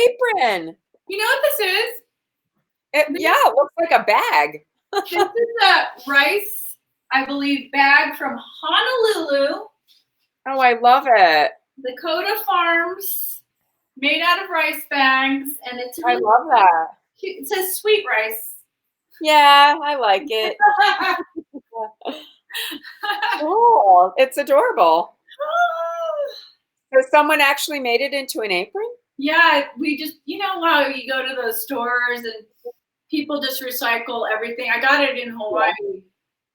apron. You know what this is? It looks like a bag. This is a rice, I believe, bag from Honolulu. Oh, I love it. Dakota Farms, made out of rice bags, and it's I love that. cute. It says sweet rice. Yeah, I like it. Cool. It's adorable. So someone actually made it into an apron? Yeah, we just, you know how you go to those stores and people just recycle everything. I got it in Hawaii,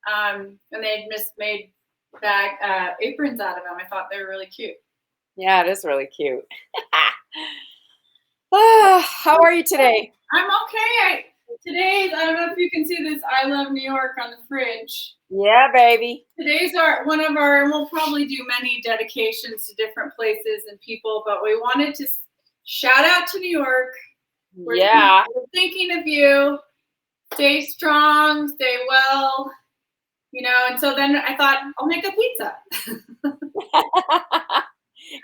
and they just made bag aprons out of them. I thought they were really cute. Yeah, it is really cute. How are you today? I'm okay. I don't know if you can see this I Love New York on the fridge. Yeah, baby. Today's one of our, and we'll probably do many dedications to different places and people, but we wanted to shout out to New York. We're thinking of you. Stay strong, stay well, and so then I thought I'll make a pizza.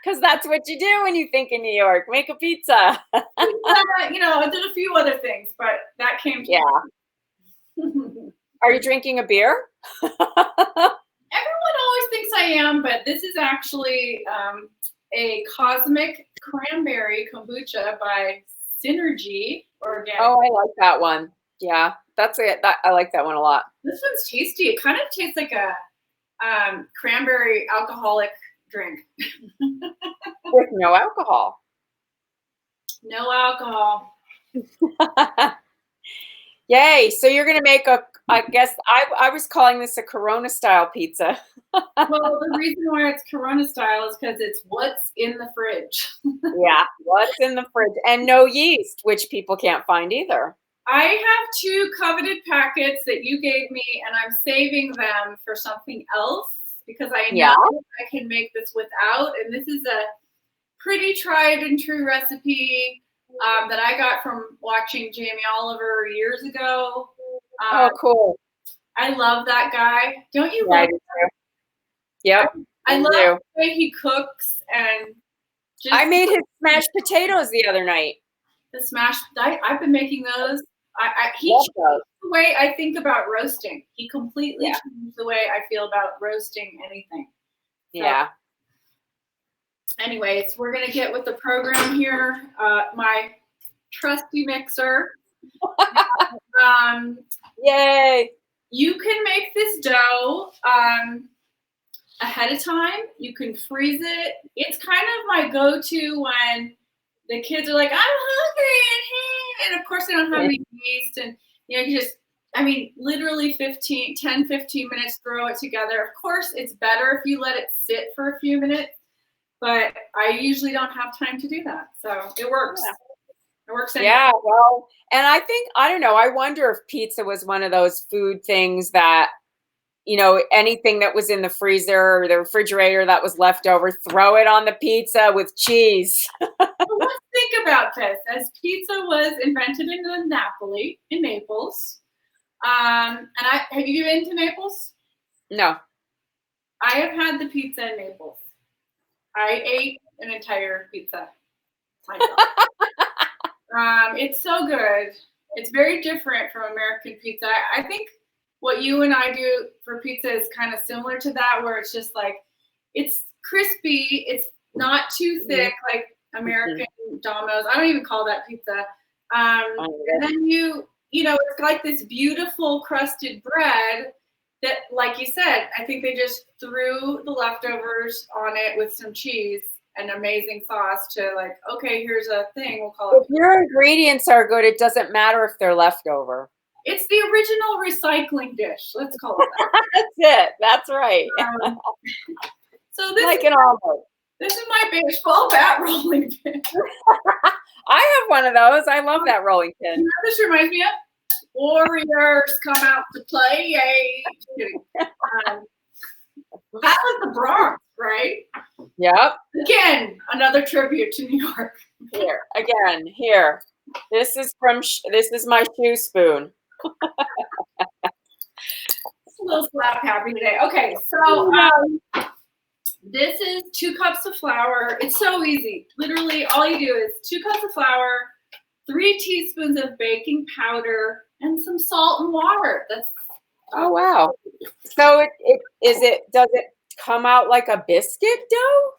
Because that's what you do when you think in New York. Make a pizza. I did a few other things, but that came to me. Are you drinking a beer? Everyone always thinks I am, but this is actually a Cosmic Cranberry Kombucha by Synergy Organic. Oh, I like that one. Yeah, that's it. I like that one a lot. This one's tasty. It kind of tastes like a cranberry alcoholic drink. With no alcohol. No alcohol. Yay. So you're going to make I guess I was calling this a Corona style pizza. Well, the reason why it's Corona style is because it's what's in the fridge. Yeah, what's in the fridge. And no yeast, which people can't find either. I have 2 coveted packets that you gave me, and I'm saving them for something else because I know I can make this without. And this is a pretty tried and true recipe that I got from watching Jamie Oliver years ago. Oh, cool. I love that guy. Don't you love him? Yep. I love the way he cooks and I made his mashed potatoes the other night. I've been making those. He changed the way I think about roasting. He completely changed the way I feel about roasting anything. So, yeah. Anyways, we're going to get with the program here. My trusty mixer. Yay. You can make this dough ahead of time. You can freeze it. It's kind of my go-to when the kids are like, I'm hungry, and of course they don't have any yeast, and you just, literally 10, 15 minutes, throw it together. Of course, it's better if you let it sit for a few minutes, but I usually don't have time to do that, so it works. Yeah. It works anyway. Yeah, well, and I think, I don't know, I wonder if pizza was one of those food things that, anything that was in the freezer or the refrigerator that was left over, throw it on the pizza with cheese. Well, let's think about this. As pizza was invented in Naples, and have you been to Naples? No. I have had the pizza in Naples. I ate an entire pizza myself. It's so good. It's very different from American pizza. I think what you and I do for pizza is kind of similar to that, where it's just like, it's crispy. It's not too thick like American Domino's. I don't even call that pizza. And then it's like this beautiful crusted bread that, like you said, I think they just threw the leftovers on it with some cheese and amazing sauce to okay, here's a thing, we'll call it. If your ingredients are good, it doesn't matter if they're leftover. It's the original recycling dish. Let's call it that. That's it. That's right. So this like an omelet. This is my baseball bat rolling pin. I have one of those. I love that rolling pin. You know what this reminds me of? Warriors come out to play. Yay. That was the Bronx, right? Yep. Again, another tribute to New York. Here. This is my shoe spoon. A little slap happy today. Okay, so This is 2 cups of flour. It's so easy. Literally, all you do is 2 cups of flour, 3 teaspoons of baking powder, and some salt and water. That's Oh wow. So does it come out like a biscuit dough?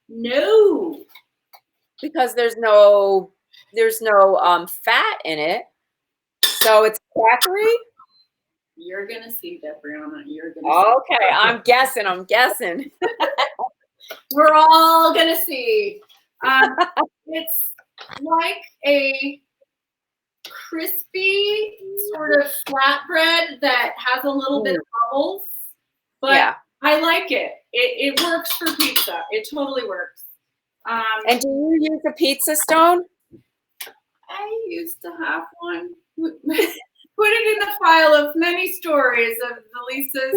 no. Because there's no fat in it. So it's crackery? You're gonna see, Debrianna. You're gonna Okay, I'm guessing. We're all gonna see. It's like a crispy sort of flatbread that has a little bit of bubbles, but Yeah. I like it. It works for pizza. It totally works. And do you use a pizza stone? I used to have one. Put it in the file of many stories of Lisa's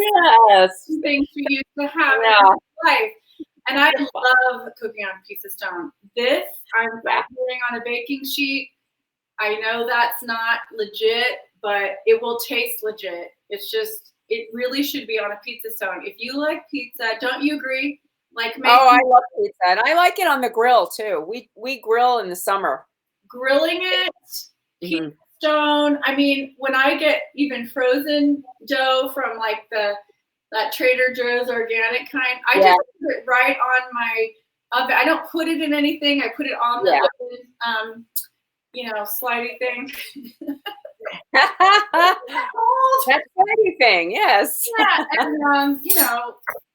Yes. things we used to have in Yeah. our life. And I love cooking on a pizza stone. This, I'm doing on a baking sheet. I know that's not legit, but it will taste legit. It's just, it really should be on a pizza stone. If you like pizza, don't you agree? Like I love pizza, and I like it on the grill too. We grill in the summer. Grilling it, Mhm. pizza stone. I mean, when I get even frozen dough from like that Trader Joe's organic kind, I just put it right on my oven. I don't put it in anything. I put it on the oven, slidey thing. That slidey thing, yes. Yeah, and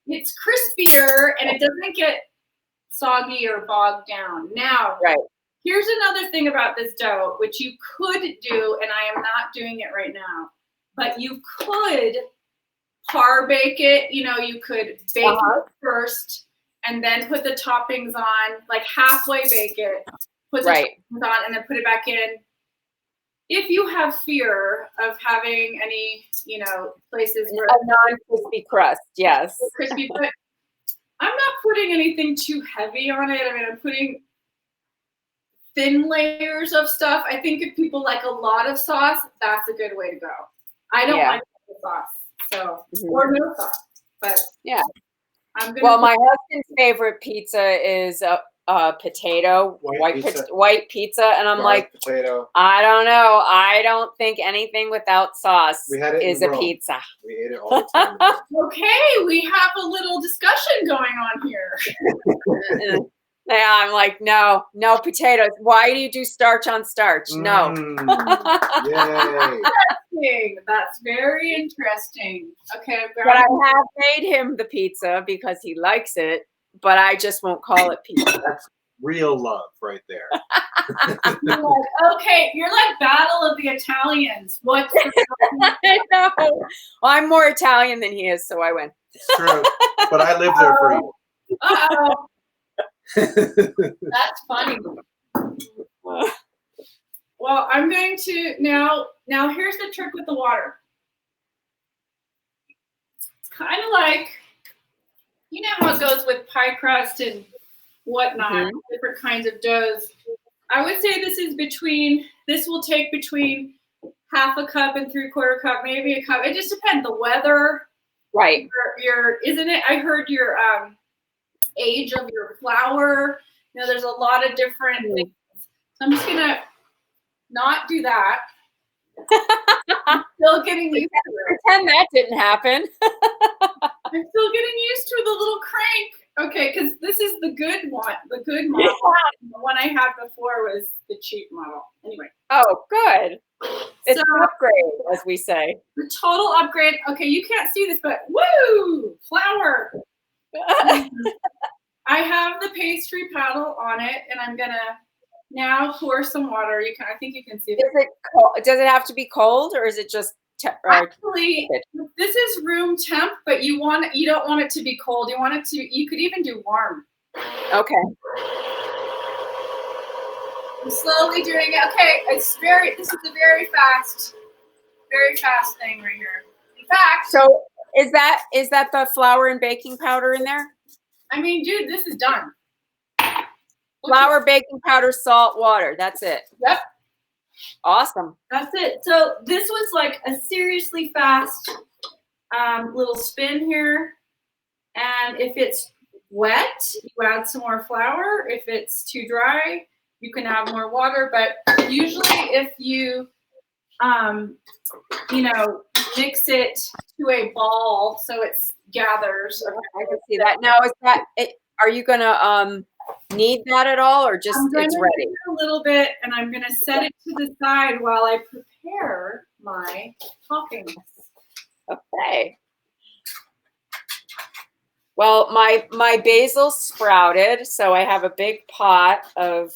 it's crispier and it doesn't get soggy or bogged down. Now, Right. Here's another thing about this dough, which you could do, and I am not doing it right now, but you could par bake it. You could bake it first and then put the toppings on, like halfway bake it, put the toppings on, and then put it back in. If you have fear of having any, places where a non-crispy crust, yes. Crispy, but I'm not putting anything too heavy on it. I mean, I'm putting thin layers of stuff. I think if people like a lot of sauce, that's a good way to go. I don't like the sauce, so or no sauce. But yeah, I'm gonna. Well, my husband's favorite pizza is potato, white pizza, and I'm like, potato. I don't know. I don't think anything without sauce is a pizza. We ate it all the time. Okay, we have a little discussion going on here. Yeah, I'm like, no potatoes. Why do you do starch on starch? No. Yay. That's very interesting. Okay, but I have made him the pizza because he likes it, but I just won't call it pizza. That's real love right there. You're like Battle of the Italians. What? I know. Well, I'm more Italian than he is, so I win. It's true, but I lived there for you. Uh-oh. That's funny. Well, I'm going to now here's the trick with the water. It's kind of like, how it goes with pie crust and whatnot, different kinds of doughs. I would say this will take between half a cup and 3/4 cup, maybe a cup. It just depends. The weather. Right. Isn't it? I heard your age of your flour. There's a lot of different things. So I'm just gonna not do that. I'm still getting used to it. Pretend that didn't happen. I'm still getting used to the little crank. Okay, because this is the good one, the good model. The one I had before was the cheap model. Anyway. Oh, good. It's an upgrade, as we say. The total upgrade. Okay, you can't see this, but woo, flour. I have the pastry paddle on it, and I'm gonna now pour some water. I think you can see it. Does it have to be cold, or is it just? Actually, this is room temp, but you don't want it to be cold. You want it to. You could even do warm. Okay. I'm slowly doing it. Okay, this is a very fast thing right here. In fact, so is that the flour and baking powder in there? I mean, dude, this is done. Flour, baking powder, salt, water. That's it. Yep. Awesome. That's it. So this was like a seriously fast little spin here. And if it's wet, you add some more flour. If it's too dry, you can add more water. But usually if you, mix it to a ball so it gathers. I can see that. Now, are you gonna knead that at all, or just I'm going it's to ready? a little bit, and I'm going to set it to the side while I prepare my toppings. Okay. Well, my basil sprouted, so I have a big pot of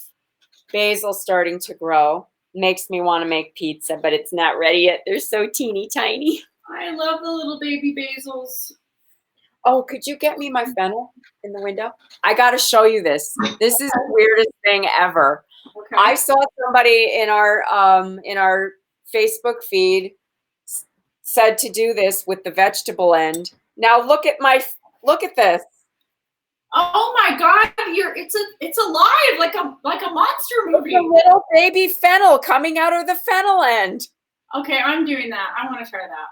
basil starting to grow. Makes me want to make pizza, but it's not ready yet. They're so teeny tiny. I love the little baby basils. Oh, could you get me my fennel in the window? I got to show you this. This is the weirdest thing ever. Okay. I saw somebody in our Facebook feed said to do this with the vegetable end. Now look at this. Oh my God! It's alive like a monster movie. It's a little baby fennel coming out of the fennel end. Okay, I'm doing that. I want to try that.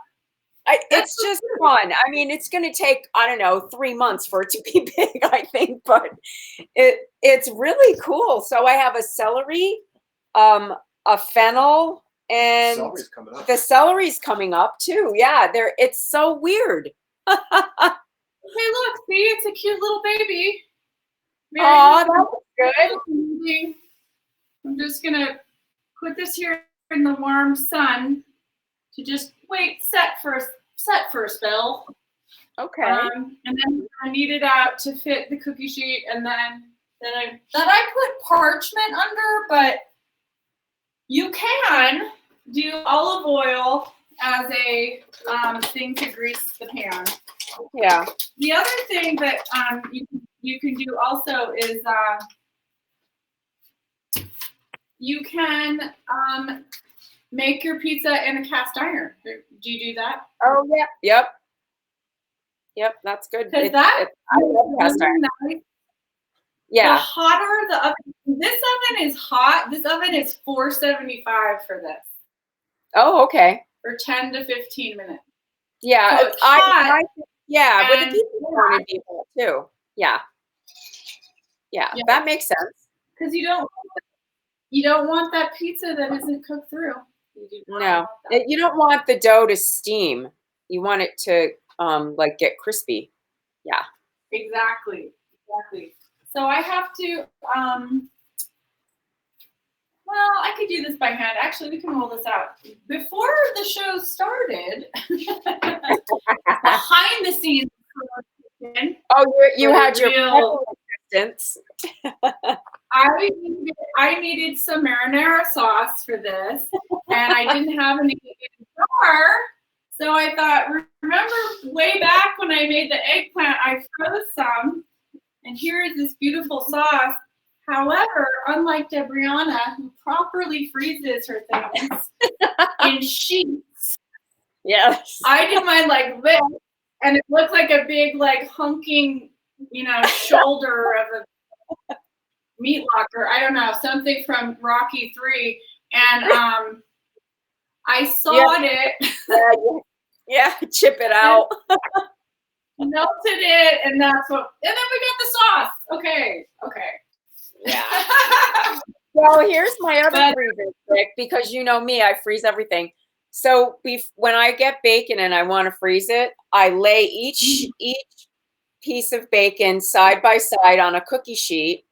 It's just fun. I mean, it's going to take, I don't know, 3 months for it to be big, I think, but it's really cool. So I have a celery, a fennel, and Celery's coming up. the celery's coming up too. Yeah, it's so weird. Okay, look, see, it's a cute little baby. Oh, that was good. I'm just gonna put this here in the warm sun to just set for a spell. Okay. And then I knead it out to fit the cookie sheet, and then I put parchment under, but you can do olive oil as a thing to grease the pan. Yeah. The other thing that you can do also is you can make your pizza in a cast iron. Do you do that? Oh yeah. Yep. That's good. Because I love cast iron. nice. Yeah. The hotter the oven. This oven is hot. This oven is 475 for this. Oh, okay. For 10 to 15 minutes. Yeah. So it's hot. Yeah, but the and pizza wanted to be hot too. Yeah. Yeah, that makes sense. Because you don't want that pizza that isn't cooked through. No, you don't want the dough to steam. You want it to get crispy. Yeah. Exactly. So I have to, well, I could do this by hand. Actually, we can roll this out. Before the show started, behind the scenes, you had your real assistance. I needed some marinara sauce for this, and I didn't have any in the jar. So I thought, remember way back when I made the eggplant, I froze some, and here is this beautiful sauce. However, unlike Debriana, who properly freezes her things in sheets, Yes, I did mine like this, and it looked like a big, hunking, shoulder of a meat locker. I don't know, something from Rocky 3, and I sawed it. Yeah, chip it out. Melted it, and then we got the sauce. Okay. Yeah. Well, here's my other freezer trick, because you know me, I freeze everything. So when I get bacon and I want to freeze it, I lay each piece of bacon side by side on a cookie sheet,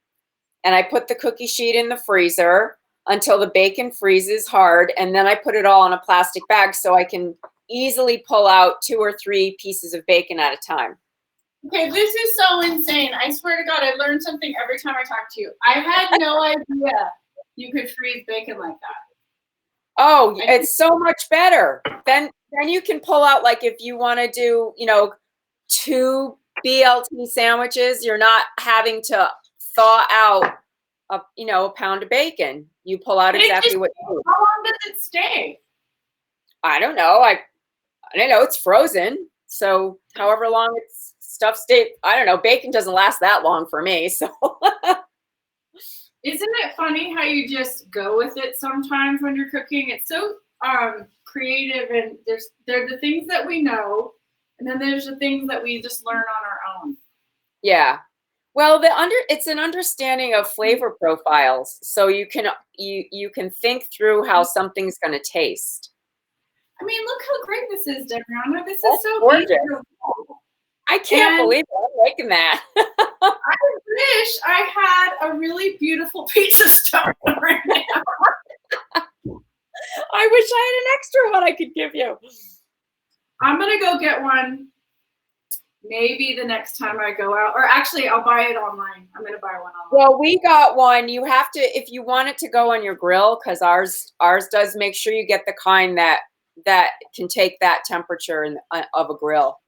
and I put the cookie sheet in the freezer until the bacon freezes hard, and then I put it all in a plastic bag so I can easily pull out 2 or 3 pieces of bacon at a time. Okay, this is so insane. I swear to God, I learn something every time I talk to you. I had no idea you could freeze bacon like that. Oh, it's so much better. Then you can pull out, like, if you want to do, 2 BLT sandwiches, you're not having to thaw out a pound of bacon. You pull out exactly what you need. How long does it stay? I don't know. I don't know. It's frozen. So however long stuff stays, I don't know. Bacon doesn't last that long for me. So isn't it funny how you just go with it sometimes when you're cooking? It's so creative, and there are the things that we know, and then there's the things that we just learn on our own. Yeah. Well, it's an understanding of flavor profiles, so you can think through how something's going to taste. I mean, look how great this is, Debrianna. This That's is so gorgeous. beautiful. I can't And believe it. I'm liking that. I wish I had a really beautiful pizza stone right now. I wish I had an extra one I could give you. I'm gonna go get one. Maybe the next time I go out, or actually, I'll buy it online. I'm gonna buy one online. Well, we got one. You have to, if you want it to go on your grill, because ours does. Make sure you get the kind that can take that temperature of a grill.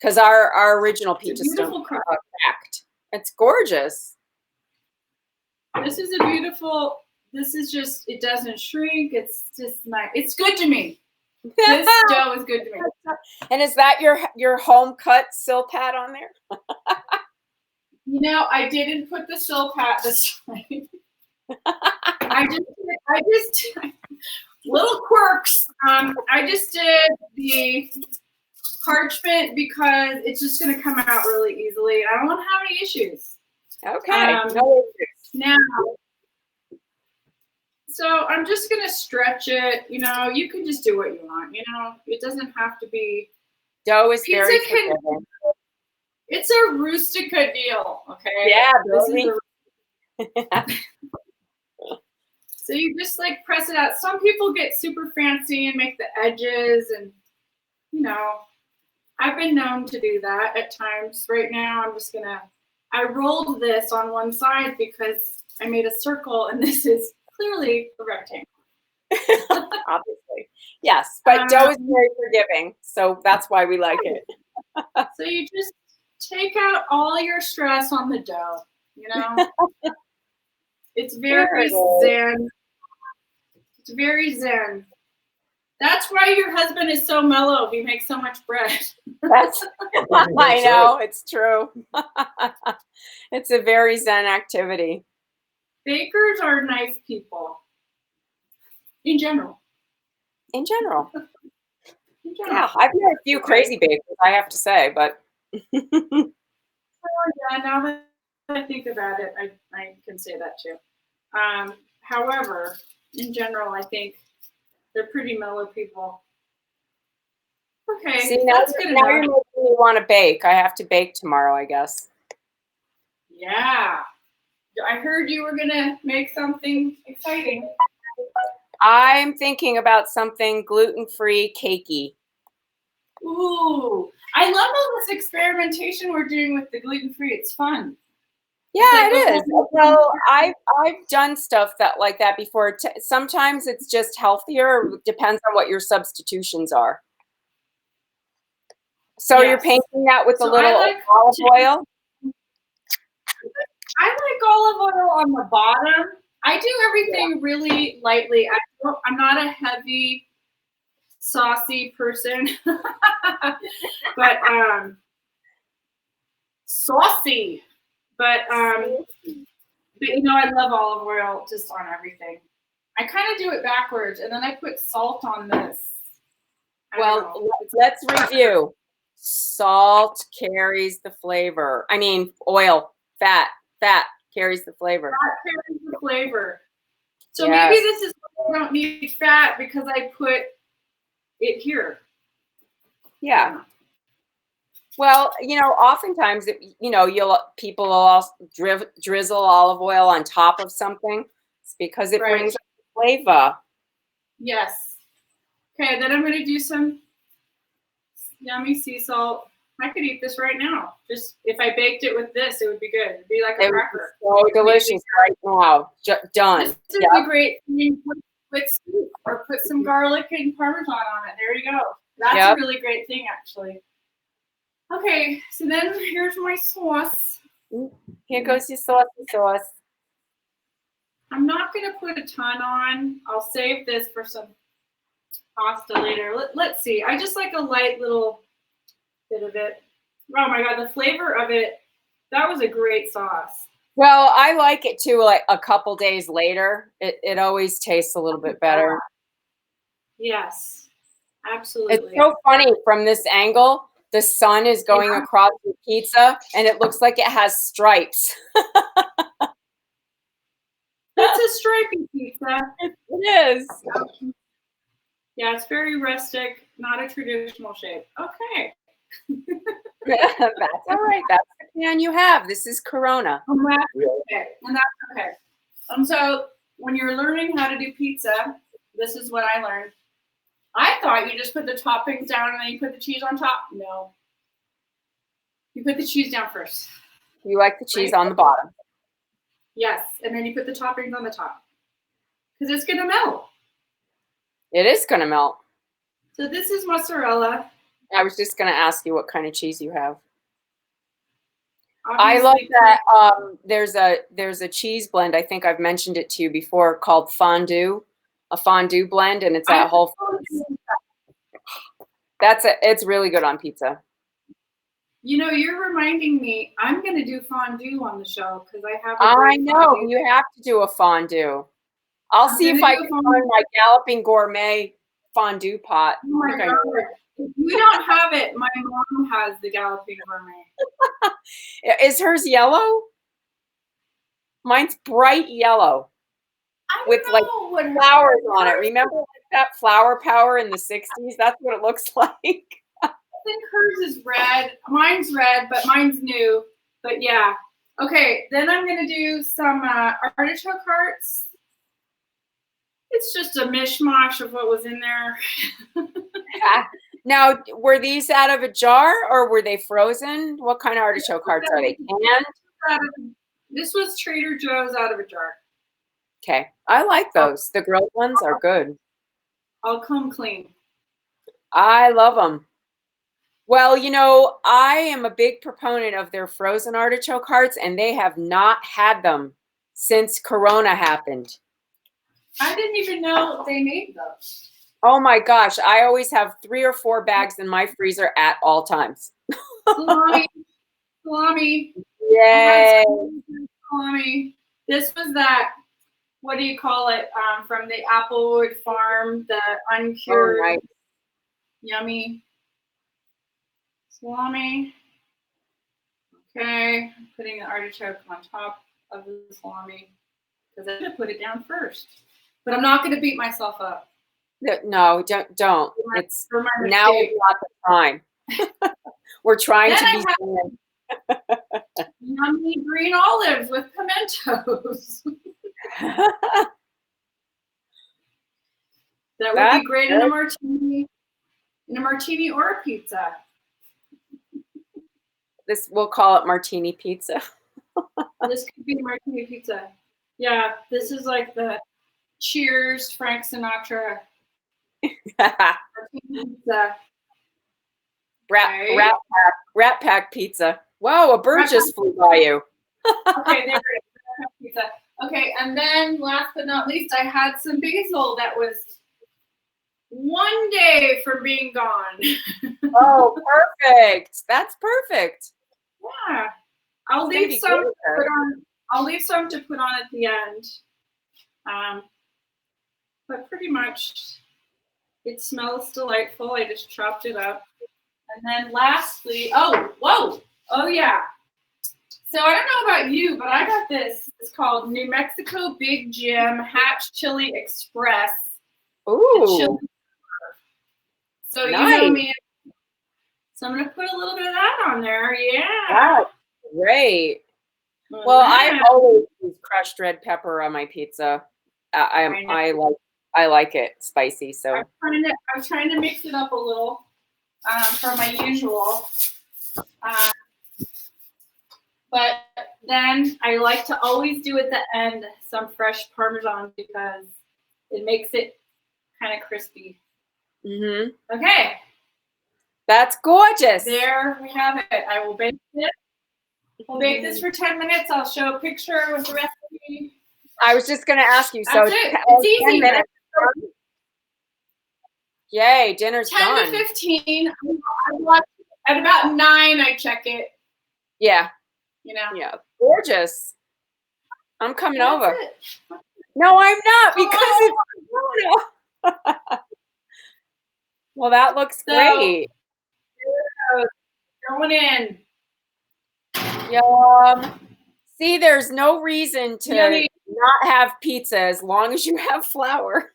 Because our original pizza stone cracked. It's gorgeous. This is a beautiful. This is just. It doesn't shrink. It's just nice. It's good to me. This dough is good to me. And is that your home cut Silpat on there? You know, I didn't put the Silpat this time. I just little quirks. I just did the parchment because it's just going to come out really easily. I don't want to have any issues. Okay. No issues. Now, so I'm just going to stretch it. You know, you can just do what you want. You know, it doesn't have to be. Dough is very forgiving. It's a rustica deal, okay? Yeah, this is So you just like press it out. Some people get super fancy and make the edges, and you know, I've been known to do that at times. Right now, I rolled this on one side because I made a circle, and this is clearly a rectangle. Obviously. Yes, but dough is very forgiving, so that's why we like it. So you just take out all your stress on the dough, you know? It's very zen. It's very zen. That's why your husband is so mellow. He makes so much bread. I know, it's true. It's a very zen activity. Bakers are nice people. In general. In general. Yeah, I've met a few crazy bakers, I have to say, but. Yeah, now that I think about it, I can say that too. However, in general, I think they're pretty mellow people. Okay, see, now you're making me want to bake. I have to bake tomorrow, I guess. Yeah. I heard you were going to make something exciting. I'm thinking about something gluten-free cakey. Ooh, I love all this experimentation we're doing with the gluten-free. It's fun. Yeah, it is. Well, I've done stuff like that before. Sometimes it's just healthier. It depends on what your substitutions are. So you're painting that with a little olive oil? I like olive oil on the bottom. I do everything really lightly. I'm not a heavy, saucy person, but saucy. But you know, I love olive oil just on everything. I kind of do it backwards, and then I put salt on this. Well, let's review. Salt carries the flavor. I mean, oil, fat carries the flavor. Fat carries the flavor. So maybe this is why I don't need fat because I put it here. Yeah. Well, you know, oftentimes, people will also drizzle olive oil on top of something. It's because it brings flavor. Yes. Okay, then I'm going to do some yummy sea salt. I could eat this right now. Just if I baked it with this, it would be good. It'd be like a cracker. So delicious right now. Done. This is a great thing with soup, or put some garlic and Parmesan on it. There you go. That's a really great thing, actually. Okay, so then here's my sauce. Here goes your sauce. I'm not going to put a ton on. I'll save this for some pasta later. Let's see. I just like a light little bit of it. Oh my God, the flavor of it. That was a great sauce. Well, I like it too, like a couple days later. It always tastes a little bit better. Yes, absolutely. It's so funny from this angle. the sun is going across the pizza and it looks like it has stripes. It's a stripy pizza. It is. Yeah, it's very rustic, not a traditional shape. Okay. That's all right. That's the pan you have. This is Corona. And that's okay. And that's okay. So when you're learning how to do pizza, this is what I learned. I thought you just put the toppings down and then you put the cheese on top. No. You put the cheese down first. You like the cheese on the bottom. Yes. And then you put the toppings on the top. Because it's going to melt. It is going to melt. So this is mozzarella. I was just going to ask you what kind of cheese you have. Obviously, I love that there's a cheese blend. I think I've mentioned it to you before called fondue, a fondue blend, and it's at Whole Foods. It's really good on pizza. You know, you're reminding me. I'm going to do fondue on the show because I have. I know you have to do a fondue. I'll see if I can find my Galloping Gourmet fondue pot. Oh my God. If you don't have it, my mom has the Galloping Gourmet. Is hers yellow? Mine's bright yellow with like flowers on it. Remember that flower power in the 60s? That's what it looks like. I think hers is red. Mine's red, but mine's new. But yeah. Okay, then I'm going to do some artichoke hearts. It's just a mishmash of what was in there. Now, were these out of a jar or were they frozen? What kind of artichoke hearts are they? Canned? This was Trader Joe's out of a jar. Okay. I like those. The grilled ones are good. I'll come clean. I love them. Well, you know, I am a big proponent of their frozen artichoke hearts, and they have not had them since Corona happened. I didn't even know they made those. Oh my gosh. I always have 3 or 4 bags in my freezer at all times. Salami. Yay. Salami. This was that, what do you call it, from the Applewood farm, the uncured, nice. Yummy salami. Okay, I'm putting the artichoke on top of the salami because I should put it down first. But I'm not going to beat myself up. No, don't. It's now is not the time. We're trying to be yummy green olives with pimentos. That would be great in a martini or a pizza. We'll call it martini pizza. This could be martini pizza. Yeah, this is like the Cheers Frank Sinatra. Martini pizza. Rat Pack pizza. Wow, a bird just flew by you. Okay, there it is. Pizza. Okay, and then last but not least, I had some basil that was one day from being gone. Oh, perfect. That's perfect. Yeah. I'll leave some to put on at the end. But pretty much it smells delightful. I just chopped it up. And then lastly, oh yeah. So I don't know about you, but I got this. It's called New Mexico Big Jim Hatch Chili Express. Ooh. So nice. You know me. So I'm going to put a little bit of that on there. Yeah. Wow. Great. Well, I always use crushed red pepper on my pizza. I like it spicy. So I'm trying to mix it up a little from my usual. But then I like to always do at the end some fresh Parmesan because it makes it kind of crispy. Mm-hmm. Okay. That's gorgeous. There we have it. I will bake it. We'll bake this for 10 minutes. I'll show a picture with the recipe. I was just going to ask you. That's it. It's easy. 10 minutes. Yay, dinner's 10 done. to 15. At about 9, I check it. Yeah. You know. Yeah. Gorgeous. I'm coming over. It. No, I'm not because it's Corona. Well, that looks great. Going in. Yum. See, there's no reason to Yummy. not have pizza as long as you have flour.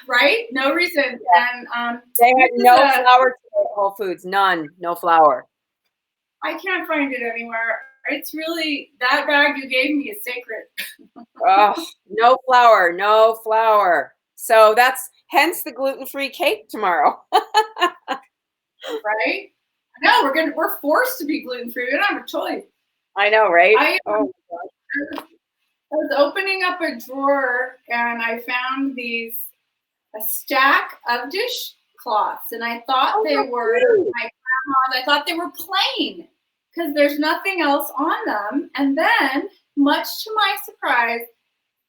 Right? No reason. And They had this is no a- flour today at Whole Foods. None. No flour. I can't find it anywhere. It's really, that bag you gave me is sacred. Oh, no flour. No flour. So that's hence the gluten-free cake tomorrow. Right? No, we're forced to be gluten-free. We don't have a choice. I know, right? I Oh, was opening up a drawer and I found a stack of dishcloths, and I thought they were my grandma's. I thought they were plain because there's nothing else on them. And then, much to my surprise,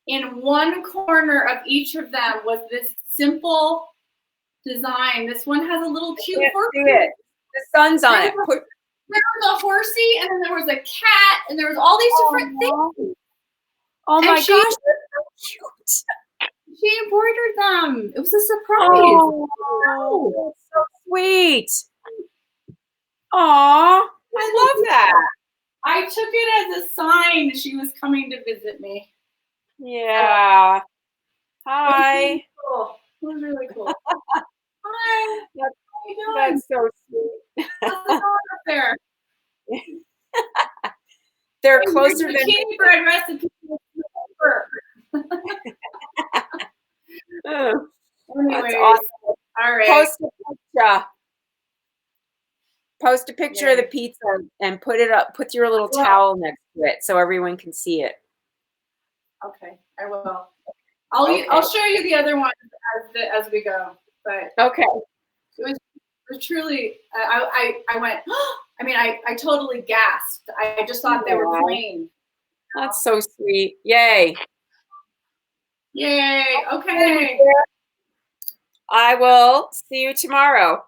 in one corner of each of them was this simple design. This one has a little cute horse. The sun's on it. There was a horsey, and then there was a cat, and there was all these different things. Oh my And gosh, they're so cute. She embroidered them. It was a surprise. Oh, that's so sweet. Aw, I love that. I took it as a sign she was coming to visit me. Yeah. Hi. Cool. It was really cool. Hi. That's, How you doing? that's so sweet. What's going on up there? They're closer than Bikini bread recipe. Oh, Anyways, that's awesome. all right. Post a picture of the pizza and put it up. Put your little towel next to it so everyone can see it. Okay, I will. I'll show you the other ones as we go. But Okay. it was truly. I went. I mean, I totally gasped. I just thought they were plain. That's so sweet. Yay. Yay. Okay. I will see you tomorrow.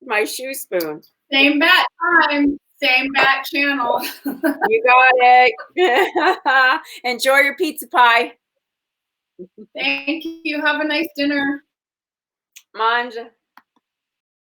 My shoe spoon. Same bat time. Same bat channel. You got it. Enjoy your pizza pie. Thank you. Have a nice dinner. Manja.